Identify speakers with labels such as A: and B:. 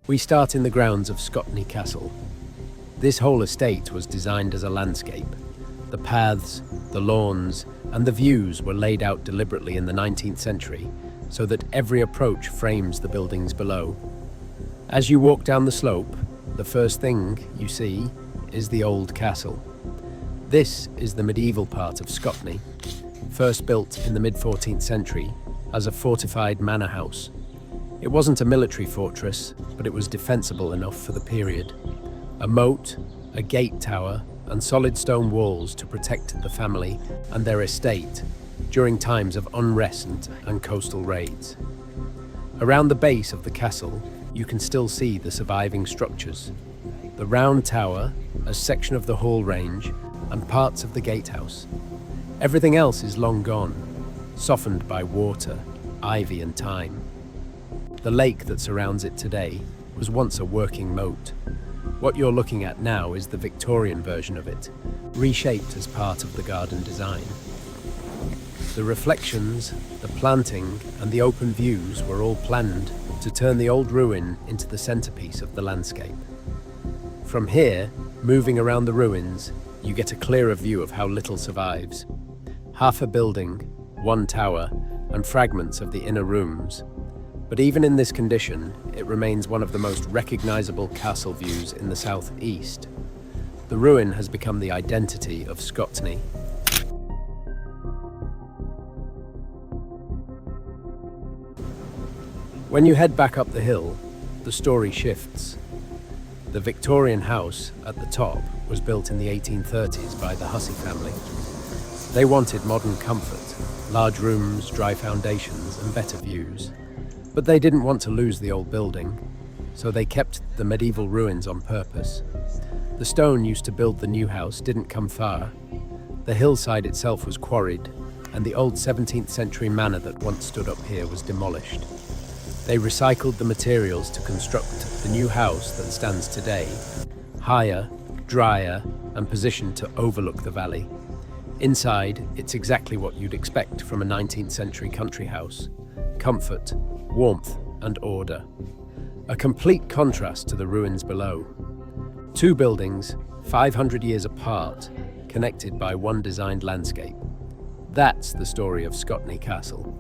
A: We start in the grounds of Scotney Castle. This whole estate was designed as a landscape. The paths, the lawns, and the views were laid out deliberately in the 19th century so that every approach frames the buildings below. As you walk down the slope, the first thing you see is the old castle. This is the medieval part of Scotney, first built in the mid-14th century as a fortified manor house. It wasn't a military fortress, but it was defensible enough for the period. A moat, a gate tower, and solid stone walls to protect the family and their estate during times of unrest and coastal raids. Around the base of the castle, you can still see the surviving structures. The round tower, a section of the hall range, and parts of the gatehouse. Everything else is long gone, softened by water, ivy, and time. The lake that surrounds it today was once a working moat. What you're looking at now is the Victorian version of it, reshaped as part of the garden design. The reflections, the planting, and the open views were all planned to turn the old ruin into the centerpiece of the landscape. From here, moving around the ruins, you get a clearer view of how little survives. Half a building, one tower, and fragments of the inner rooms. But even in this condition, it remains one of the most recognizable castle views in the southeast. The ruin has become the identity of Scotney. When you head back up the hill, the story shifts. The Victorian house at the top was built in the 1830s by the Hussey family. They wanted modern comfort, large rooms, dry foundations, and better views. But they didn't want to lose the old building, so they kept the medieval ruins on purpose. The stone used to build the new house didn't come far. The hillside itself was quarried, and the old 17th century manor that once stood up here was demolished. They recycled the materials to construct the new house that stands today, higher, drier, and positioned to overlook the valley. Inside, it's exactly what you'd expect from a 19th century country house. Comfort, warmth, and order. A complete contrast to the ruins below. Two buildings, 500 years apart, connected by one designed landscape. That's the story of Scotney Castle.